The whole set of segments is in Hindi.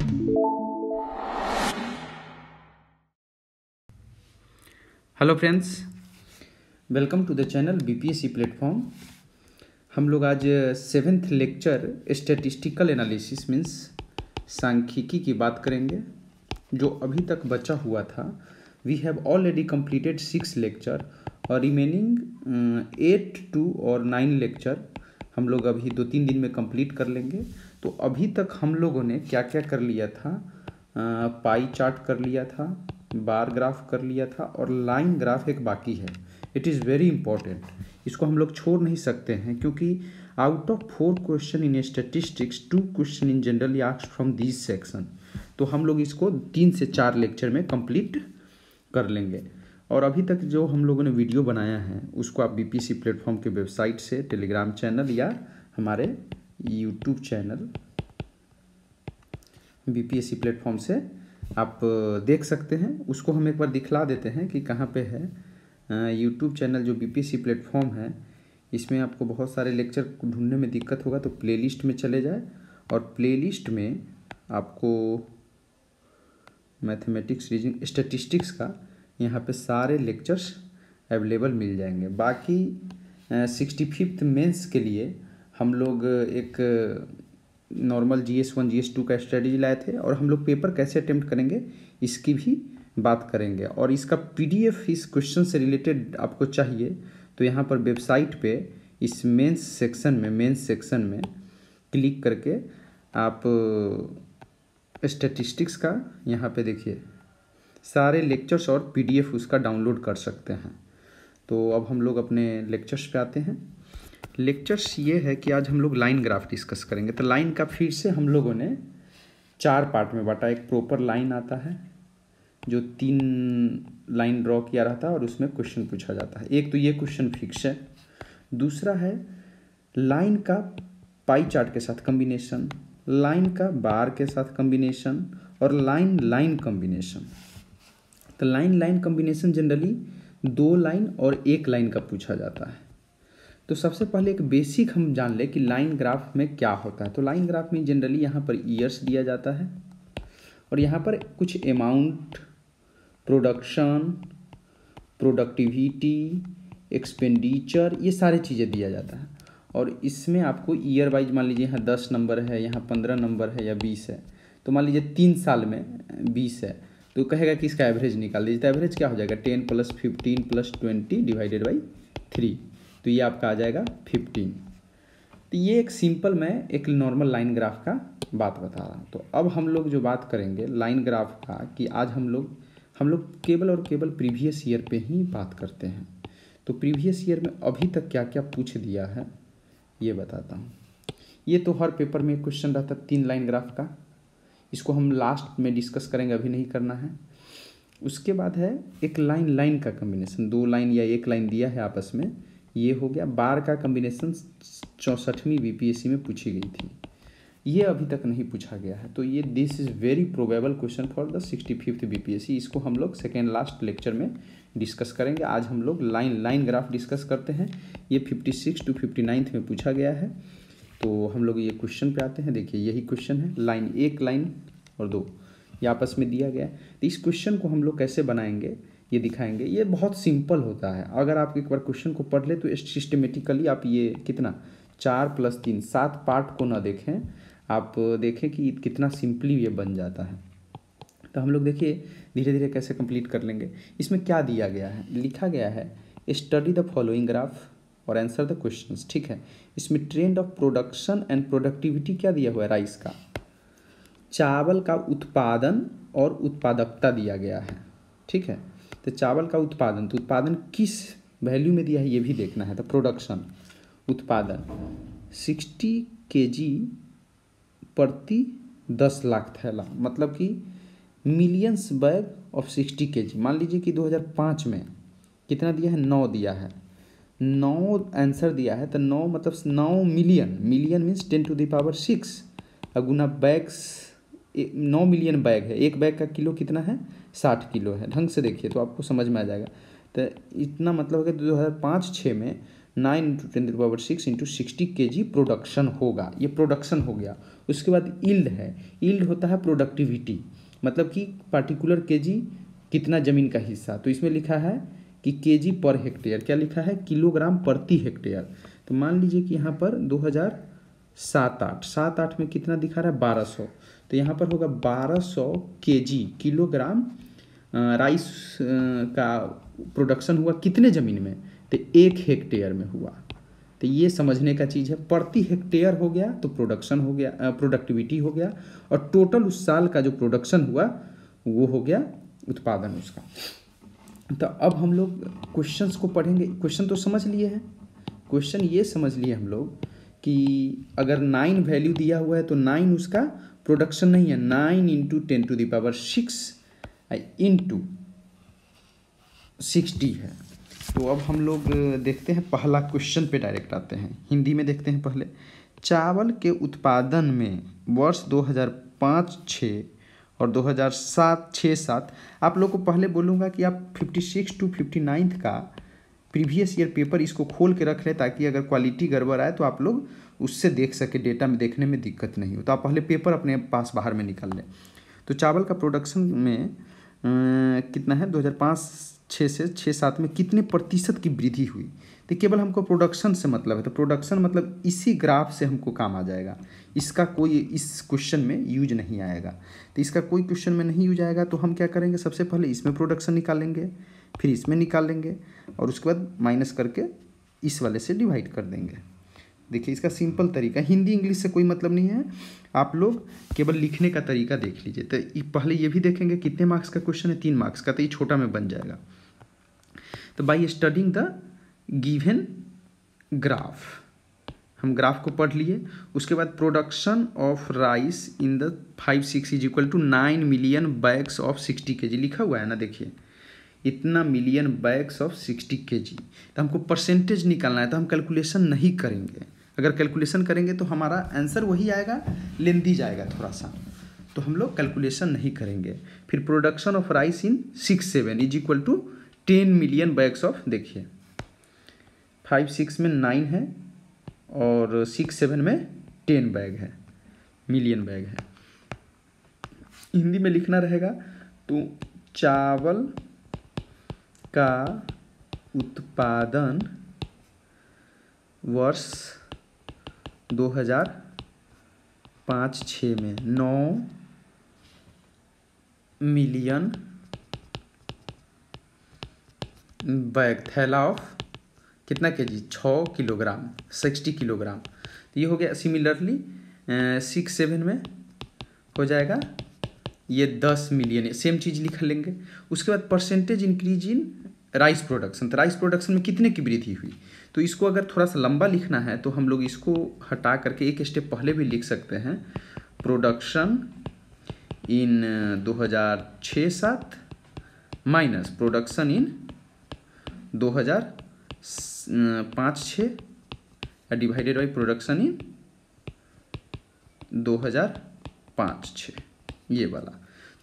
Hello friends, welcome to the channel BPSC platform. हम लोग आज 7th lecture statistical analysis means सांख्यिकी की बात करेंगे जो अभी तक बचा हुआ था। We have already completed 6 lecture और रिमेनिंग 8 2 और 9 लेक्चर हम लोग अभी 2-3 दिन में कंप्लीट कर लेंगे। तो अभी तक हम लोगों ने क्या क्या कर लिया था, पाई चार्ट कर लिया था, बार ग्राफ कर लिया था और लाइन ग्राफ एक बाकी है। इट इज़ वेरी इंपॉर्टेंट, इसको हम लोग छोड़ नहीं सकते हैं क्योंकि out of 4 question in statistics 2 question in generally asked from this section. तो हम लोग इसको 3 से 4 लेक्चर में कंप्लीट कर लेंगे। और अभी तक जो हम लोगों ने वीडियो बनाया है उसको आप बीपीएससी प्लेटफॉर्म के वेबसाइट से, टेलीग्राम चैनल या हमारे यूट्यूब चैनल बीपीएससी प्लेटफॉर्म से आप देख सकते हैं। उसको हम एक बार दिखला देते हैं कि कहाँ पे है। यूट्यूब चैनल जो बीपीएससी प्लेटफॉर्म है, इसमें आपको बहुत सारे लेक्चर ढूंढने में दिक्कत होगा तो प्लेलिस्ट में चले जाए और प्लेलिस्ट में आपको मैथमेटिक्स, रीजनिंग, स्टैटिस्टिक्स का यहाँ पे सारे लेक्चर्स अवेलेबल मिल जाएंगे। बाकी 65th मेंस के लिए हम लोग एक नॉर्मल GS1 GS2 का स्ट्रेटजी लाए थे और हम लोग पेपर कैसे अटेम्प्ट करेंगे इसकी भी बात करेंगे। और इसका PDF इस क्वेश्चन से रिलेटेड आपको चाहिए तो यहाँ पर वेबसाइट पे इस मेंस सेक्शन में क्लिक करके आप स्टैटिस्टिक्स का यहाँ पे देखिए सारे लेक्चर्स और PDF उसका डाउनलोड कर सकते हैं। तो अब हम लोग अपने लेक्चर्स पे आते हैं। लेक्चर्स ये है कि आज हम लोग लाइन ग्राफ डिस्कस करेंगे। तो लाइन का फिर से हम लोगों ने 4 पार्ट में बांटा। एक प्रॉपर लाइन आता है जो 3 लाइन ड्रॉ किया रहता है और उसमें क्वेश्चन पूछा जाता है। एक तो ये क्वेश्चन फिक्स है। दूसरा है लाइन का पाई चार्ट के साथ कम्बिनेशन, लाइन का बार के साथ कम्बिनेशन और लाइन लाइन कम्बिनेशन। तो line line combination generally 2 line और 1 लाइन का पूछा जाता है। तो सबसे पहले एक बेसिक हम जान लें कि लाइन ग्राफ में क्या होता है। तो लाइन ग्राफ में जनरली यहाँ पर ईयर्स दिया जाता है और यहाँ पर कुछ अमाउंट, प्रोडक्शन, प्रोडक्टिविटी, एक्सपेंडिचर, ये सारी चीज़ें दिया जाता है। और इसमें आपको ईयर वाइज मान लीजिए यहाँ 10 नंबर है, यहाँ 15 नंबर है या 20 है। तो मान लीजिए 3 साल में 20 है तो कहेगा कि इसका एवरेज निकाल लीजिए। तो एवरेज क्या हो जाएगा 10 + 15 + 20 डिवाइडेड बाई 3, तो ये आपका आ जाएगा 15। तो ये एक सिंपल मैं एक नॉर्मल लाइन ग्राफ का बात बता रहा हूँ। तो अब हम लोग जो बात करेंगे लाइन ग्राफ का कि आज हम लोग केवल और केवल प्रीवियस ईयर पे ही बात करते हैं। तो प्रीवियस ईयर में अभी तक क्या क्या पूछ दिया है ये बताता हूँ। ये तो हर पेपर में क्वेश्चन रहता है 3 लाइन ग्राफ का, इसको हम लास्ट में डिस्कस करेंगे, अभी नहीं करना है। उसके बाद है एक लाइन लाइन का कम्बिनेशन, 2 लाइन या 1 लाइन दिया है आपस में, ये हो गया। बार का कम्बिनेशन 64वीं बीपीएससी में पूछी गई थी, ये अभी तक नहीं पूछा गया है। तो ये this is very probable question for the 65th BPSC. इसको हम लोग सेकेंड लास्ट लेक्चर में डिस्कस करेंगे। आज हम लोग लाइन लाइन ग्राफ डिस्कस करते हैं। ये 56 to 59 में पूछा गया है। तो हम लोग ये क्वेश्चन पे आते हैं। देखिए यही क्वेश्चन है, लाइन 1 लाइन और 2 ये आपस में दिया गया है। तो इस क्वेश्चन को हम लोग कैसे बनाएंगे ये दिखाएंगे। ये बहुत सिंपल होता है, अगर आप एक बार क्वेश्चन को पढ़ ले तो सिस्टमेटिकली आप ये कितना 4 + 3 7 पार्ट को ना देखें, आप देखें कि कितना सिंपली ये बन जाता है। तो हम लोग देखिए धीरे धीरे कैसे कंप्लीट कर लेंगे। इसमें क्या दिया गया है, लिखा गया है स्टडी द फॉलोइंग ग्राफ और आंसर द क्वेश्चंस। ठीक है, इसमें trend of production and productivity क्या दिया हुआ है, राइस का, चावल का उत्पादन और उत्पादकता दिया गया है। ठीक है, तो चावल का उत्पादन, तो उत्पादन किस वैल्यू में दिया है ये भी देखना है। तो प्रोडक्शन, उत्पादन 60 kg प्रति 10 लाख थैला, मतलब कि मिलियंस बैग ऑफ 60 kg। मान लीजिए कि 2005 में कितना दिया है, 9 दिया है, 9 आंसर दिया है। तो 9 मतलब 9 मिलियन, मिलियन मीन्स 10⁶, गुना बैग्स 9 मिलियन बैग है। एक बैग का किलो कितना है, 60 किलो है। ढंग से देखिए तो आपको समझ में आ जाएगा। तो इतना मतलब है कि 2005-06 में 9 इंटू 10⁻⁶ इंटू 60 kg प्रोडक्शन होगा। ये प्रोडक्शन हो गया। उसके बाद यील्ड है। यील्ड होता है प्रोडक्टिविटी, मतलब कि पार्टिकुलर केजी कितना ज़मीन का हिस्सा। तो इसमें लिखा है कि केजी पर हेक्टेयर, क्या लिखा है, किलोग्राम प्रति हेक्टेयर। तो मान लीजिए कि यहाँ पर 2007-8 में कितना दिखा रहा है, 1200। तो यहाँ पर होगा 1200 केजी किलोग्राम राइस का प्रोडक्शन हुआ कितने ज़मीन में, तो 1 हेक्टेयर में हुआ। तो ये समझने का चीज़ है। प्रति हेक्टेयर हो गया तो प्रोडक्शन हो गया, प्रोडक्टिविटी हो गया, और टोटल उस साल का जो प्रोडक्शन हुआ वो हो गया उत्पादन उसका। तो अब हम लोग क्वेश्चंस को पढ़ेंगे। क्वेश्चन तो समझ लिए हैं। क्वेश्चन ये समझ लिए हम लोग कि अगर 9 वैल्यू दिया हुआ है तो 9 उसका प्रोडक्शन नहीं है, 9 इंटू 10⁶ इंटू 60 है। तो अब हम लोग देखते हैं, पहला क्वेश्चन पे डायरेक्ट आते हैं। हिंदी में देखते हैं पहले। चावल के उत्पादन में वर्ष 2005-06 और 2007-06-07, आप लोग को पहले बोलूँगा कि आप 56 to 59 का प्रीवियस ईयर पेपर इसको खोल के रख लें, ताकि अगर क्वालिटी गड़बड़ आए तो आप लोग उससे देख सके, डेटा में देखने में दिक्कत नहीं हो। तो आप पहले पेपर अपने पास बाहर में निकाल लें। तो चावल का प्रोडक्शन में कितना है, 2005-06 से 06-07 में कितने प्रतिशत की वृद्धि हुई। तो केवल हमको प्रोडक्शन से मतलब है, तो प्रोडक्शन मतलब इसी ग्राफ से हमको काम आ जाएगा। इसका कोई इस क्वेश्चन में यूज नहीं आएगा। तो इसका कोई क्वेश्चन में नहीं यूज आएगा, तो हम क्या करेंगे, सबसे पहले इसमें प्रोडक्शन निकालेंगे, फिर इसमें निकालेंगे, और उसके बाद माइनस करके इस वाले से डिवाइड कर देंगे। देखिए इसका सिंपल तरीका, हिंदी इंग्लिश से कोई मतलब नहीं है, आप लोग केवल लिखने का तरीका देख लीजिए। तो पहले ये भी देखेंगे कितने मार्क्स का क्वेश्चन है, 3 मार्क्स का, तो ये छोटा में बन जाएगा। तो by studying the given graph, हम ग्राफ को पढ़ लिए। उसके बाद production of rice in the 5-6 is equal to 9 million bags of 60 kg लिखा हुआ है ना, देखिए इतना मिलियन बैग्स ऑफ 60 kg। तो हमको परसेंटेज निकालना है, तो हम कैलकुलेशन नहीं करेंगे। अगर कैलकुलेशन करेंगे तो हमारा आंसर वही आएगा, लेंथी जाएगा थोड़ा सा, तो हम लोग कैलकुलेशन नहीं करेंगे। फिर production of rice in 6-7 is equal to 10 million bags of, देखिए 5-6 में 9 है और 6-7 में 10 बैग है, मिलियन बैग है। हिंदी में लिखना रहेगा तो चावल का उत्पादन वर्ष 2005-06 में 9 मिलियन बैग, थैला ऑफ कितना केजी, 6 किलोग्राम, 60 किलोग्राम। तो ये हो गया। सिमिलरली 6-7 में हो जाएगा ये 10 मिलियन, सेम चीज़ लिख लेंगे। उसके बाद percentage increase in rice production, तो राइस प्रोडक्शन में कितने की वृद्धि हुई। तो इसको अगर थोड़ा सा लंबा लिखना है तो हम लोग इसको हटा करके एक स्टेप पहले भी लिख सकते हैं। Production in 2006-07 minus production in 2005-06 divided by production in 2005-06, ये वाला।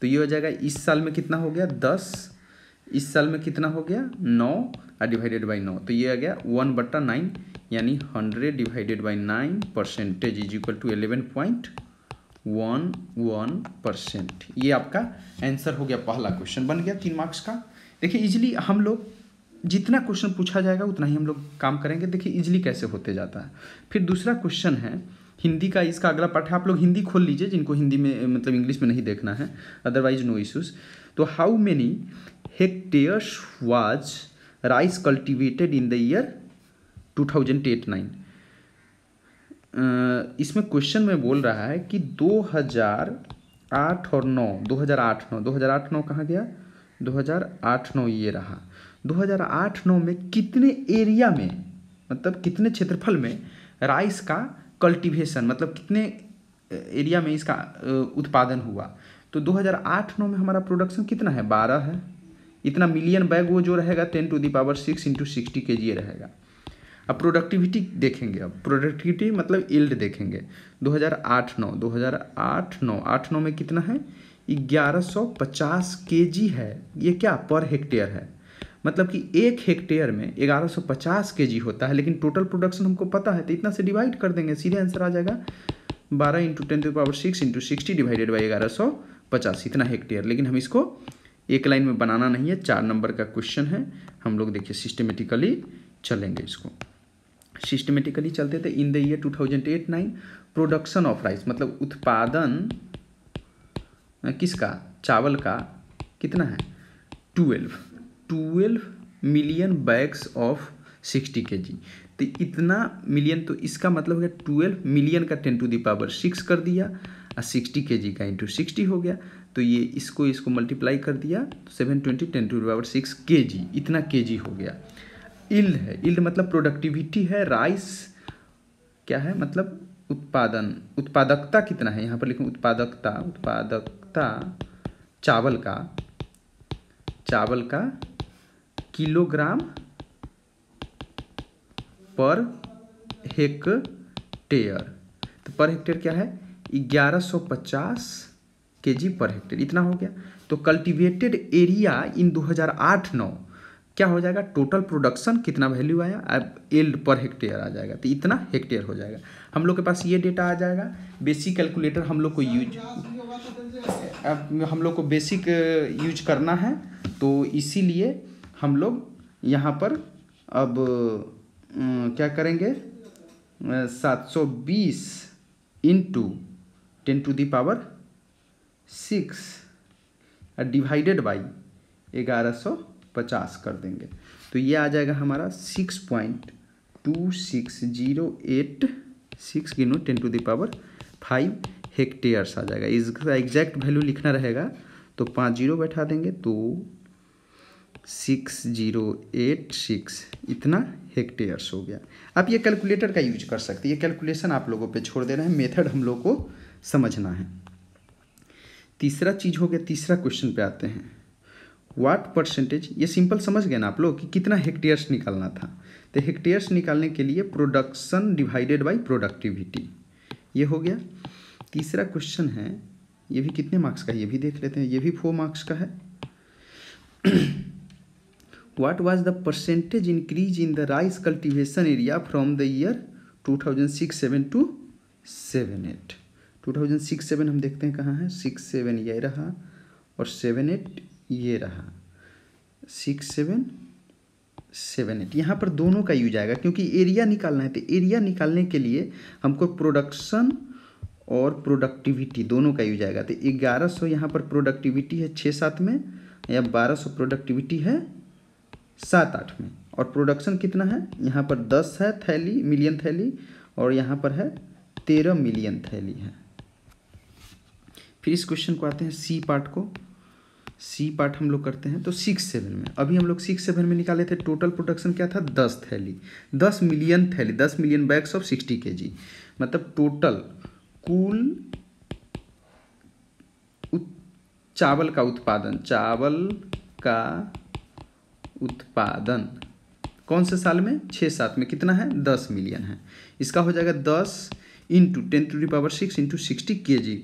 तो ये हो जाएगा, इस साल में कितना हो गया 10, इस साल में कितना हो गया 9 डिवाइडेड बाई 9, तो ये आ गया 1/9, यानी 100 divided by 9 percentage is equal to 11.11%। ये आपका आंसर हो गया, पहला क्वेश्चन बन गया 3 मार्क्स का। देखिए इजीली हम लोग जितना क्वेश्चन पूछा जाएगा उतना ही हम लोग काम करेंगे। देखिए इजीली कैसे होते जाता है। फिर दूसरा क्वेश्चन है हिंदी का, इसका अगला पार्ट है, आप लोग हिंदी खोल लीजिए जिनको हिंदी में मतलब इंग्लिश में नहीं देखना है, अदरवाइज नो इश्यूज। तो how many hectares was rice cultivated in the year 2008-09। इसमें क्वेश्चन में बोल रहा है कि 2008 और 9, 2008-9 कहाँ गया, 2008-9 ये रहा। 2008-9 में कितने एरिया में, मतलब कितने क्षेत्रफल में राइस का कल्टीवेशन, मतलब कितने एरिया में इसका उत्पादन हुआ। तो 2008-9 में हमारा प्रोडक्शन कितना है, 12 है। इतना मिलियन बैग वो जो रहेगा 10⁶ इंटू 60 kg ये रहेगा। अब प्रोडक्टिविटी देखेंगे, अब प्रोडक्टिविटी मतलब यील्ड देखेंगे। 2008-9 में कितना है, 1150 kg है। ये क्या पर हेक्टेयर है। मतलब कि 1 हेक्टेयर में 1150 केजी होता है, लेकिन टोटल प्रोडक्शन हमको पता है तो इतना से डिवाइड कर देंगे, सीधे आंसर आ जाएगा 12 × 10⁻6 × 60 डिवाइडेड बाई 1150, इतना हेक्टेयर। लेकिन हम इसको एक लाइन में बनाना नहीं है, 4 नंबर का क्वेश्चन है। हम लोग देखिए सिस्टमेटिकली चलेंगे, इसको सिस्टमेटिकली चलते थे। इन the year 2008-9 production of rice, मतलब उत्पादन किसका, चावल का, कितना है 12 मिलियन बैग्स ऑफ 60 केजी। तो इतना मिलियन, तो इसका मतलब हो गया 12 मिलियन का 10⁻6 कर दिया और 60 केजी का इंटू 60 हो गया। तो ये इसको मल्टीप्लाई कर दिया तो 720 10⁻6 केजी, इतना केजी हो गया। इल्ड है, इल्ड मतलब प्रोडक्टिविटी है, राइस क्या है मतलब उत्पादन, उत्पादकता कितना है, यहाँ पर लिखूँ उत्पादकता चावल का किलोग्राम पर हेक्टेयर। तो पर हेक्टेयर क्या है 1150 केजी पर हेक्टेयर, इतना हो गया। तो कल्टीवेटेड एरिया इन 2008-9 क्या हो जाएगा, टोटल प्रोडक्शन कितना वैल्यू आया, अब एल्ड पर हेक्टेयर आ जाएगा, तो इतना हेक्टेयर हो जाएगा। हम लोग के पास ये डेटा आ जाएगा। बेसिक कैलकुलेटर हम लोग को बेसिक यूज करना है, तो इसीलिए हम लोग यहाँ पर अब क्या करेंगे 720 × 10⁻6 डिवाइडेड बाई 1150 कर देंगे, तो ये आ जाएगा हमारा 6.2608 6 × 10⁵ हेक्टेयर्स आ जाएगा। इसका एग्जैक्ट वैल्यू लिखना रहेगा तो 5 जीरो बैठा देंगे तो 6086 इतना हेक्टेयर्स हो गया। आप ये कैलकुलेटर का यूज कर सकते हैं, ये कैलकुलेशन आप लोगों पे छोड़ दे रहे हैं, मेथड हम लोग को समझना है। तीसरा चीज हो गया, तीसरा क्वेश्चन पे आते हैं। व्हाट परसेंटेज, ये सिंपल समझ गए ना आप लोग कि कितना हेक्टेयर्स निकालना था। तो हेक्टेयर्स निकालने के लिए प्रोडक्शन डिवाइडेड बाई प्रोडक्टिविटी, ये हो गया। तीसरा क्वेश्चन है, ये भी कितने मार्क्स का है ये भी देख लेते हैं, ये भी 4 मार्क्स का है। What was the percentage increase in the rice cultivation area from the year 2006-7 to 7-8? 2006-7 हम देखते हैं कहाँ है, 6-7 ये रहा और 7-8 ये रहा, 6-7-7-8 यहाँ पर दोनों का यूज आएगा क्योंकि एरिया निकालना है। तो एरिया निकालने के लिए हमको प्रोडक्शन और प्रोडक्टिविटी दोनों का यूज आएगा। तो 1100 यहाँ पर प्रोडक्टिविटी है 6-7 में, या 1200 प्रोडक्टिविटी है 7-8 में, और प्रोडक्शन कितना है यहाँ पर 10 है थैली, मिलियन थैली, और यहाँ पर है 13 मिलियन थैली है। फिर इस क्वेश्चन को आते हैं सी पार्ट को। सी पार्ट हम लोग करते हैं तो 6-7 में, अभी हम लोग 6-7 में निकाले थे टोटल प्रोडक्शन क्या था 10 थैली, 10 मिलियन थैली, 10 मिलियन बैग्स ऑफ 60 केजी, मतलब टोटल कुल चावल का उत्पादन कौन से साल में 6-7 में कितना है 10 मिलियन है। इसका हो जाएगा 10 × 10⁻6 × 60 केजी,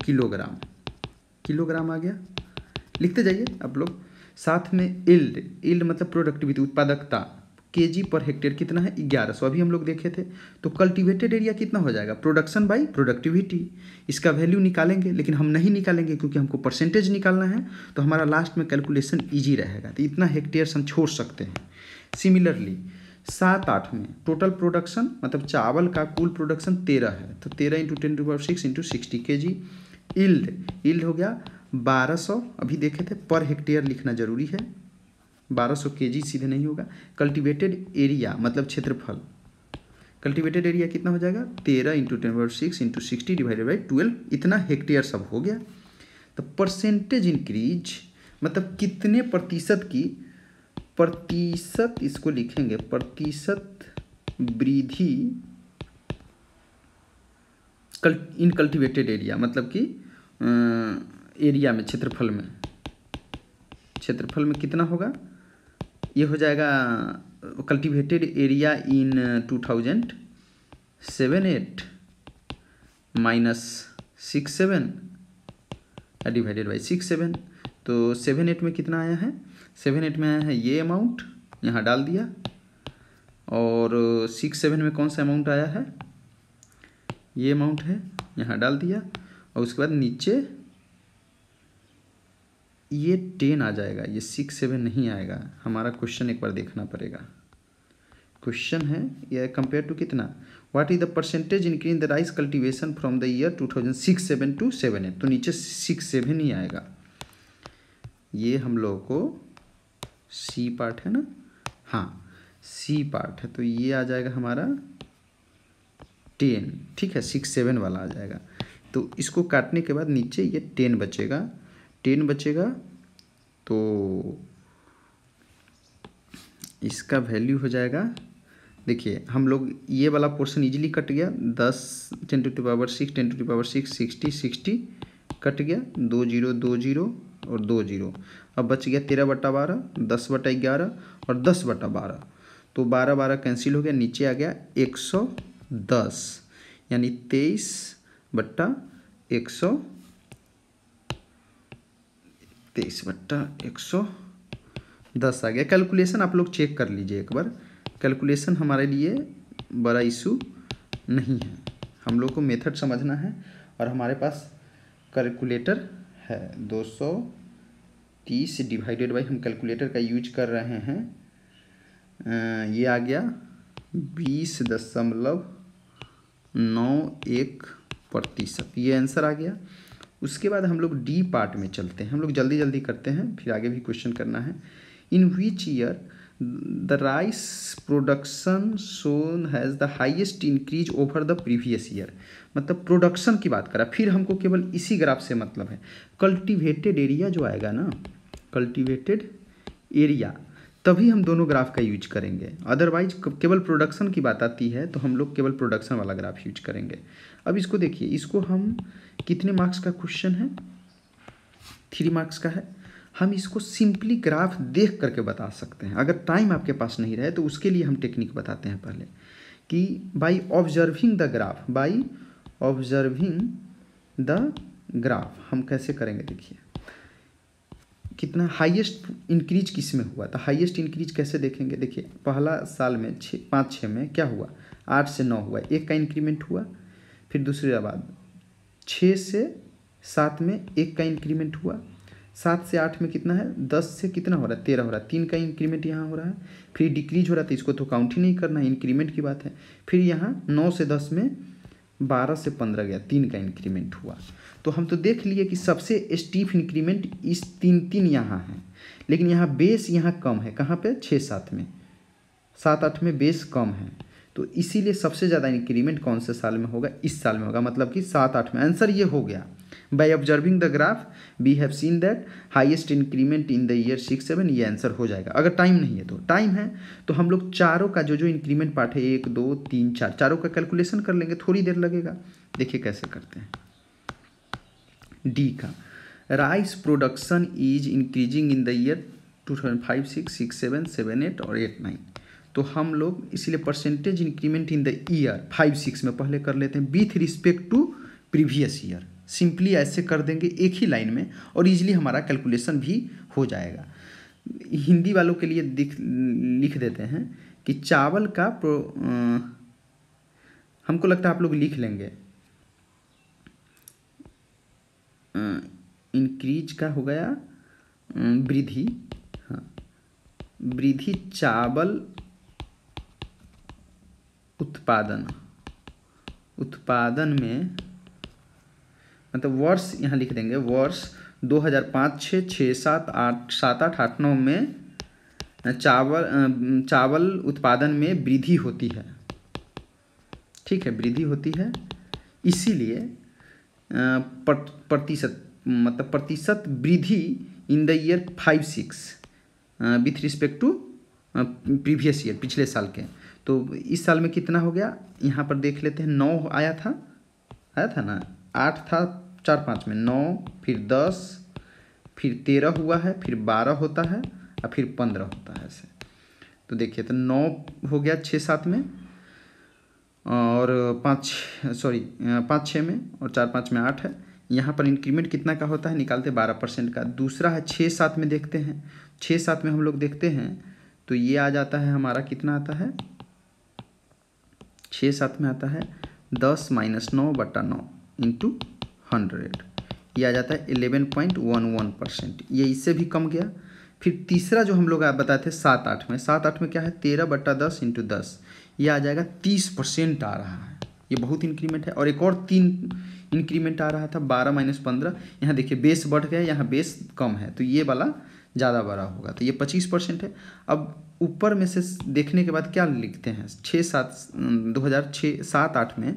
किलोग्राम आ गया। लिखते जाइए आप लोग। साथ में इल्ड मतलब प्रोडक्टिविटी, उत्पादकता, केजी पर हेक्टेयर कितना है 1100, अभी हम लोग देखे थे। तो कल्टीवेटेड एरिया कितना हो जाएगा, प्रोडक्शन बाई प्रोडक्टिविटी, इसका वैल्यू निकालेंगे, लेकिन हम नहीं निकालेंगे क्योंकि हमको परसेंटेज निकालना है, तो हमारा लास्ट में कैलकुलेशन ईजी रहेगा। तो इतना हेक्टेयर्स हम छोड़ सकते हैं। सिमिलरली 7-8 में टोटल प्रोडक्शन मतलब चावल का कुल प्रोडक्शन 13 है, तो 13 × 10⁻6 × 60 केजी। इल्ड हो गया 1200, अभी देखे थे, पर हेक्टेयर लिखना जरूरी है, 1200 केजी सीधे नहीं होगा। कल्टीवेटेड एरिया मतलब क्षेत्रफल, कल्टीवेटेड एरिया कितना हो जाएगा 13 × 10⁻6 × 60 डिवाइडेड बाई 12, इतना हेक्टेयर सब हो गया। तो परसेंटेज इंक्रीज मतलब कितने प्रतिशत की, प्रतिशत इसको लिखेंगे प्रतिशत वृद्धि इन कल्टीवेटेड एरिया, मतलब कि एरिया में, क्षेत्रफल में कितना होगा, ये हो जाएगा cultivated area in 2007-8 minus 6-7 divided by 6-7। तो 7-8 में कितना आया है, 7-8 में आया है ये अमाउंट यहाँ डाल दिया, और 6-7 में कौन सा अमाउंट आया है, ये अमाउंट है, यहाँ डाल दिया, और उसके बाद नीचे ये 10 आ जाएगा, ये 6-7 नहीं आएगा। हमारा क्वेश्चन एक बार देखना पड़ेगा। क्वेश्चन है ये कंपेयर टू कितना, what is the percentage increase in the rice cultivation from the year 2006-7 to 7-8, तो नीचे 6-7 ही आएगा। ये हम लोगों को सी पार्ट है ना, हाँ सी पार्ट है, तो ये आ जाएगा हमारा 10, ठीक है, 6-7 वाला आ जाएगा। तो इसको काटने के बाद नीचे ये 10 बचेगा, 10 बचेगा, तो इसका वैल्यू हो जाएगा, देखिए हम लोग ये वाला पोर्शन इजीली कट गया, 10 10⁻6 10⁻6 60 कट गया, 2 0 2 0 और 2 0, अब बच गया 13/12, 10/11 और 10/12, तो 12 कैंसिल हो गया, नीचे आ गया 110, यानी 23/110 आ गया। कैलकुलेशन आप लोग चेक कर लीजिए एक बार, कैलकुलेशन हमारे लिए बड़ा इशू नहीं है, हम लोग को मेथड समझना है, और हमारे पास कैलकुलेटर है 230 डिवाइडेड बाई, हम कैलकुलेटर का यूज कर रहे हैं, ये आ गया 20.91%, ये आंसर आ गया। उसके बाद हम लोग डी पार्ट में चलते हैं, हम लोग जल्दी जल्दी करते हैं, फिर आगे भी क्वेश्चन करना है। In which year the rice production shown has the highest increase over the previous year, मतलब प्रोडक्शन की बात करा, फिर हमको केवल इसी ग्राफ से मतलब है। कल्टीवेटेड एरिया जो आएगा ना, कल्टीवेटेड एरिया, तभी हम दोनों ग्राफ का यूज करेंगे, अदरवाइज केवल प्रोडक्शन की बात आती है तो हम लोग केवल प्रोडक्शन वाला ग्राफ यूज करेंगे। अब इसको देखिए, इसको हम कितने मार्क्स का क्वेश्चन है, 3 मार्क्स का है। हम इसको सिंपली ग्राफ देख करके बता सकते हैं, अगर टाइम आपके पास नहीं रहे तो उसके लिए हम टेक्निक बताते हैं पहले, कि by observing the graph, by observing the graph हम कैसे करेंगे, देखिए कितना हाईएस्ट इंक्रीज किस में हुआ, तो हाईएस्ट इंक्रीज कैसे देखेंगे, देखिए पहला साल में 5-6 में क्या हुआ, 8 से 9 हुआ, 1 का इंक्रीमेंट हुआ, फिर दूसरे बाद 6 से 7 में 1 का इंक्रीमेंट हुआ, 7 से 8 में कितना है, 10 से कितना हो रहा है, 13 हो रहा है, 3 का इंक्रीमेंट यहाँ हो रहा है, फिर डिक्रीज हो रहा था, इसको तो काउंट ही नहीं करना है, इंक्रीमेंट की बात है। फिर यहाँ 9 से 10 में 12 से 15 गया, 3 का इंक्रीमेंट हुआ। तो हम तो देख लिए कि सबसे स्टीफ इंक्रीमेंट इस 3 यहाँ है, लेकिन यहाँ बेस यहाँ कम है, कहाँ पे, 6-7 में, 7-8 में बेस कम है, तो इसीलिए सबसे ज़्यादा इंक्रीमेंट कौन से साल में होगा, इस साल में होगा, मतलब कि 7-8 में। आंसर ये हो गया। By observing the graph we have seen that highest increment in the year 6-7, ये आंसर हो जाएगा। अगर टाइम नहीं है तो, टाइम है तो हम लोग चारों का जो इंक्रीमेंट पार्ट है, 1 2 3 4, चारों का कैलकुलेशन कर लेंगे, थोड़ी देर लगेगा। देखिए कैसे करते हैं। डी का, rice production is increasing in the year 2005 6 6 7 7 8 और 8 9, तो हम लोग इसीलिए percentage increment in the year 5-6 में पहले कर लेते हैं with respect to previous year. Simply ऐसे कर देंगे एक ही लाइन में, और इजीली हमारा कैलकुलेशन भी हो जाएगा। हिंदी वालों के लिए लिख देते हैं कि चावल का हमको लगता है आप लोग लिख लेंगे, इंक्रीज का हो गया वृद्धि, हाँ वृद्धि चावल उत्पादन में, मतलब वर्ष यहाँ लिख देंगे, वर्ष 2005 6 6 7 8 7 8 8 9 में चावल उत्पादन में वृद्धि होती है, ठीक है, वृद्धि होती है, इसीलिए प्रतिशत, मतलब प्रतिशत वृद्धि in the year 5-6 with respect to previous year, पिछले साल के। तो इस साल में कितना हो गया, यहाँ पर देख लेते हैं, 9 आया था ना, 8 था 4-5 में, 9 फिर 10 फिर 13 हुआ है, फिर 12 होता है और फिर 15 होता है ऐसे। तो देखिए, तो 9 हो गया 6-7 में, और 5-6 में, और 4-5 में 8 है। यहाँ पर इंक्रीमेंट कितना का होता है, निकालते 12% का। दूसरा है 6-7 में, देखते हैं 6-7 में हम लोग देखते हैं तो ये आ जाता है हमारा, कितना आता है, 6/7 में आता है 10 - 9/9 इंटू 100, ये आ जाता है 11.11%। ये इससे भी कम गया। फिर तीसरा जो हम लोग बताए थे 7/8 में, 7/8 में क्या है, 13/10 इंटू 10, ये आ जाएगा 30% आ रहा है। ये बहुत इंक्रीमेंट है। और एक और 3 इंक्रीमेंट आ रहा था, 12 - 15। यहाँ देखिए बेस बढ़ गया, यहाँ बेस कम है, तो ये वाला ज़्यादा बड़ा होगा, तो ये 25% है। अब ऊपर में से देखने के बाद क्या लिखते हैं, 2007-8 में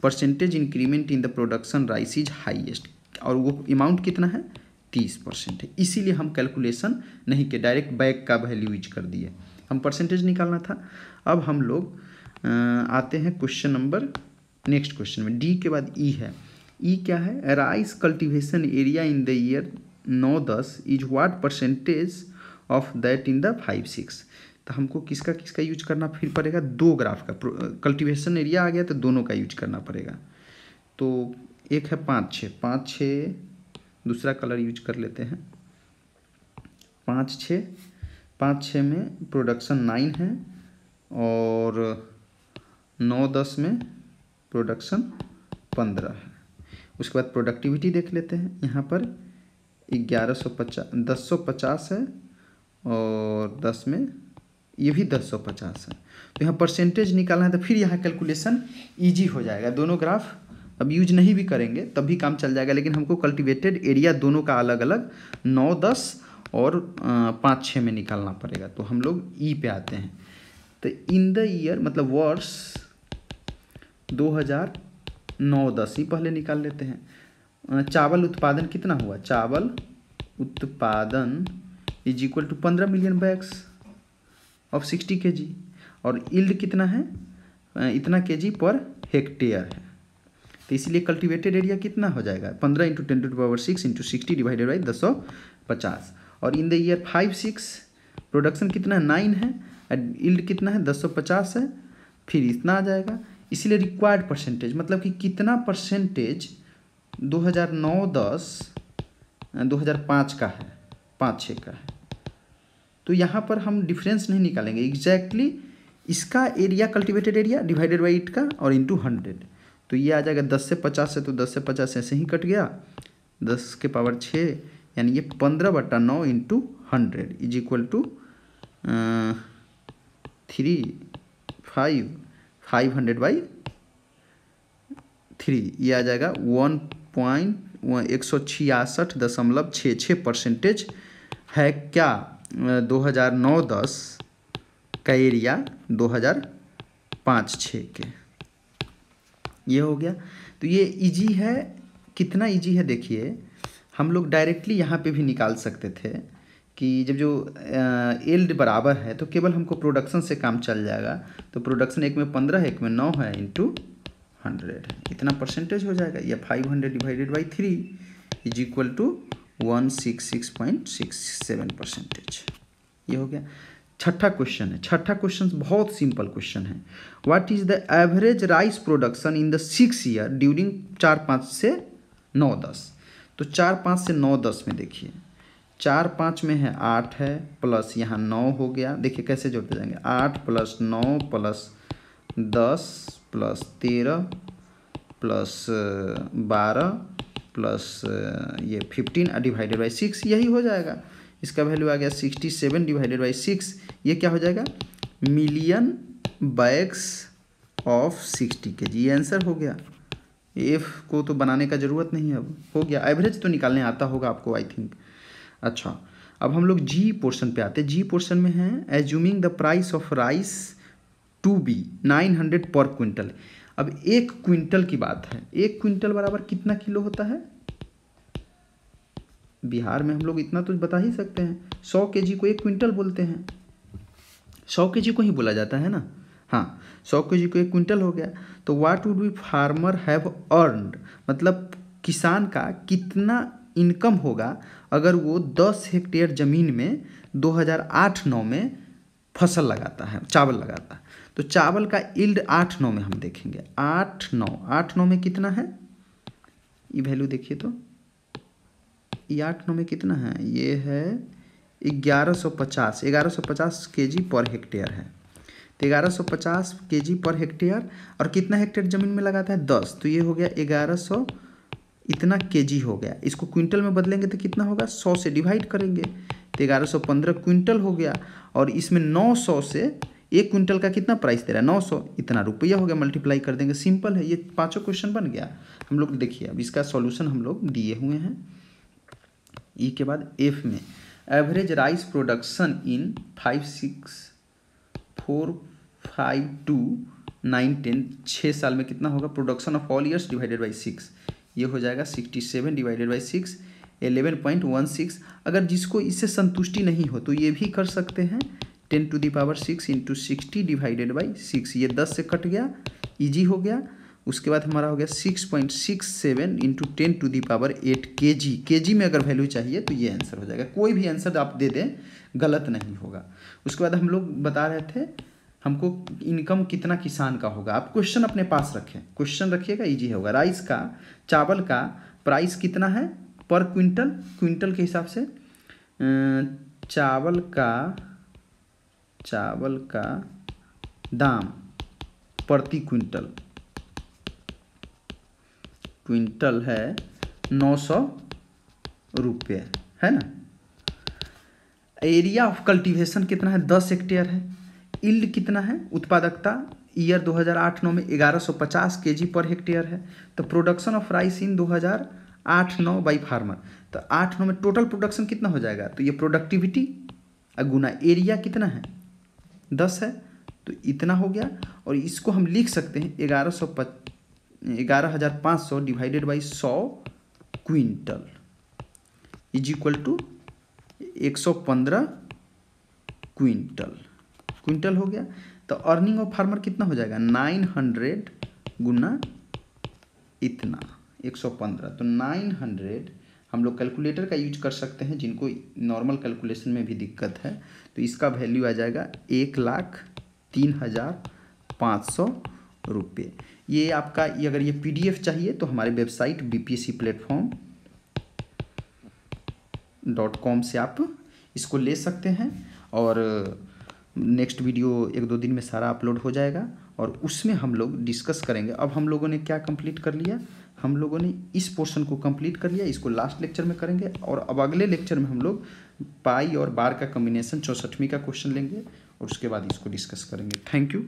percentage increment in the production rice is highest, और वो अमाउंट कितना है, 30% है। इसीलिए हम कैलकुलेशन नहीं किए, डायरेक्ट बैक का वैल्यू यूज कर दिए, हम परसेंटेज निकालना था। अब हम लोग आते हैं क्वेश्चन नंबर, नेक्स्ट क्वेश्चन में डी के बाद ई है। ई क्या है, rice cultivation area in the year 9-10 is what percentage of that in the 5-6। तो हमको किसका किसका यूज करना फिर पड़ेगा, 2 ग्राफ का, कल्टीवेशन एरिया आ गया तो दोनों का यूज करना पड़ेगा। तो एक है 5-6, दूसरा कलर यूज कर लेते हैं, 5-6 में प्रोडक्शन 9 है और 9-10 में प्रोडक्शन 15 है। उसके बाद प्रोडक्टिविटी देख लेते हैं, यहाँ पर 1050 है और 10 में ये भी 1050 है। तो यहाँ परसेंटेज निकालना है, तो फिर यहाँ कैलकुलेशन इजी हो जाएगा। दोनों ग्राफ अब यूज नहीं भी करेंगे तब भी काम चल जाएगा, लेकिन हमको कल्टीवेटेड एरिया दोनों का अलग अलग 9-10 और 5-6 में निकालना पड़ेगा। तो हम लोग ई पे आते हैं। तो इन द ईयर मतलब वर्ष 2009-10 ही पहले निकाल लेते हैं। चावल उत्पादन कितना हुआ, चावल उत्पादन is equal to 15 million bags of 60 kg, और यील्ड कितना है, इतना kg पर हेक्टेयर है। तो इसीलिए कल्टीवेटेड एरिया कितना हो जाएगा, 15 × 10⁻6 × 60 डिवाइडेड बाई 1050। और इन द ईयर 5-6 प्रोडक्शन कितना है, 9 है, यील्ड कितना है, 1050 है, फिर इतना आ जाएगा। इसीलिए रिक्वायर्ड परसेंटेज मतलब कि कितना परसेंटेज 2009-10 2005 का है, 5-6 का है। तो यहाँ पर हम डिफरेंस नहीं निकालेंगे, एग्जैक्टली इसका area cultivated area divided by it का और इंटू 100। तो ये आ जाएगा 10 से 50 से, तो 10 से 50 ऐसे ही कट गया, 10 के पावर 6, यानी ये 15/9 इंटू 100 इज इक्वल टू 500/3, ये आ जाएगा 166.66% है क्या 2009-10 का एरिया 2005-6 के। ये हो गया। तो ये इजी है, कितना इजी है देखिए, हम लोग डायरेक्टली यहाँ पे भी निकाल सकते थे कि जब जो यील्ड बराबर है तो केवल हमको प्रोडक्शन से काम चल जाएगा। तो प्रोडक्शन एक में 15 है, एक में 9 है, इंटू 100 है, इतना परसेंटेज हो जाएगा। या 500 divided by 3 is equal to 166.67%। ये हो गया। छठा क्वेश्चन है, छठा क्वेश्चन बहुत सिंपल क्वेश्चन है। What is the average rice production in the 6 year during 4-5 से 9-10। तो 4-5 से 9-10 में देखिए, 4-5 में है 8 है, प्लस यहाँ 9 हो गया। देखिए कैसे जोड़ते जाएंगे, 8 + 9 + 10 + 13 + 12 प्लस ये 15 डिवाइडेड बाई 6, यही हो जाएगा। इसका वैल्यू आ गया 67 डिवाइडेड बाई 6, ये क्या हो जाएगा, मिलियन बैग्स ऑफ 60 kg। ये आंसर हो गया। एफ को तो बनाने का ज़रूरत नहीं है, अब हो गया। एवरेज तो निकालने आता होगा आपको आई थिंक। अच्छा, अब हम लोग जी पोर्शन पे आते हैं। जी पोर्शन में है assuming the price of rice to be 900 per quintal. अब 1 क्विंटल की बात है, 1 क्विंटल बराबर कितना किलो होता है, बिहार में हम लोग इतना तो बता ही सकते हैं, 100 kg को 1 क्विंटल बोलते हैं, 100 kg को ही बोला जाता है ना। हाँ, 100 kg को 1 क्विंटल हो गया। तो what would be farmer have earned, मतलब किसान का कितना इनकम होगा अगर वो 10 हेक्टेयर ज़मीन में 2008-9 में फसल लगाता है, चावल लगाता है। तो चावल का यील्ड 8-9 में हम देखेंगे, 8-9 में कितना है, ये वैल्यू देखिए तो ये 8-9 में कितना है, ये है 1150 केजी पर हेक्टेयर है। तो 1150 केजी पर हेक्टेयर, और कितना हेक्टेयर ज़मीन में लगाता है 10, तो ये हो गया 1100 इतना केजी हो गया। इसको क्विंटल में बदलेंगे तो कितना होगा, 100 से डिवाइड करेंगे तो 1115 क्विंटल हो गया। और इसमें 900 से, एक क्विंटल का कितना प्राइस दे रहा है 900, इतना रुपया हो गया, मल्टीप्लाई कर देंगे, सिंपल है। ये पांचों क्वेश्चन बन गया हम लोग। देखिए अब इसका सॉल्यूशन हम लोग दिए हुए हैं। ई के बाद एफ में एवरेज राइस प्रोडक्शन इन 5, 6, 4, 5, 2, 9, 10 6 साल में कितना होगा, production of all years divided by 6, ये हो जाएगा 67 डिवाइडेड बाई 6 11.16। अगर जिसको इससे संतुष्टि नहीं हो तो ये भी कर सकते हैं 10 to the power 6 into 60 divided by 6, ये 10 से कट गया, इजी हो गया। उसके बाद हमारा हो गया 6.67 into 10 to the power 8 kg. Kg में अगर वैल्यू चाहिए तो ये आंसर हो जाएगा। कोई भी आंसर आप दे दें गलत नहीं होगा। उसके बाद हम लोग बता रहे थे हमको इनकम कितना किसान का होगा। आप क्वेश्चन अपने पास रखें, क्वेश्चन रखिएगा, इजी होगा। राइस का, चावल का प्राइस कितना है पर क्विंटल, क्विंटल के हिसाब से चावल का दाम प्रति क्विंटल है 900 रुपये, है ना। एरिया ऑफ कल्टीवेशन कितना है, 10 हेक्टेयर है। यील्ड कितना है, उत्पादकता ईयर 2008-9 में 1150 केजी पर हेक्टेयर है। तो production of rice in 2008-9 by farmer, तो 8-9 में टोटल प्रोडक्शन कितना हो जाएगा, तो ये प्रोडक्टिविटी गुना एरिया कितना है 10 है, तो इतना हो गया। और इसको हम लिख सकते हैं 11,500 divided by 100 quintal is equal to 115 quintal हो गया। तो अर्निंग ऑफ फार्मर कितना हो जाएगा 900 गुना इतना 115, तो 900 हम लोग कैलकुलेटर का यूज कर सकते हैं जिनको नॉर्मल कैलकुलेशन में भी दिक्कत है। तो इसका वैल्यू आ जाएगा 1,03,500 रुपये। ये आपका, अगर ये PDF चाहिए तो हमारे वेबसाइट bpscplatform.com से आप इसको ले सकते हैं। और नेक्स्ट वीडियो 1-2 दिन में सारा अपलोड हो जाएगा और उसमें हम लोग डिस्कस करेंगे। अब हम लोगों ने क्या कंप्लीट कर लिया, हम लोगों ने इस पोर्शन को कंप्लीट कर लिया, इसको लास्ट लेक्चर में करेंगे। और अब अगले लेक्चर में हम लोग पाई और बार का कॉम्बिनेशन 64वीं का क्वेश्चन लेंगे और उसके बाद इसको डिस्कस करेंगे। Thank you.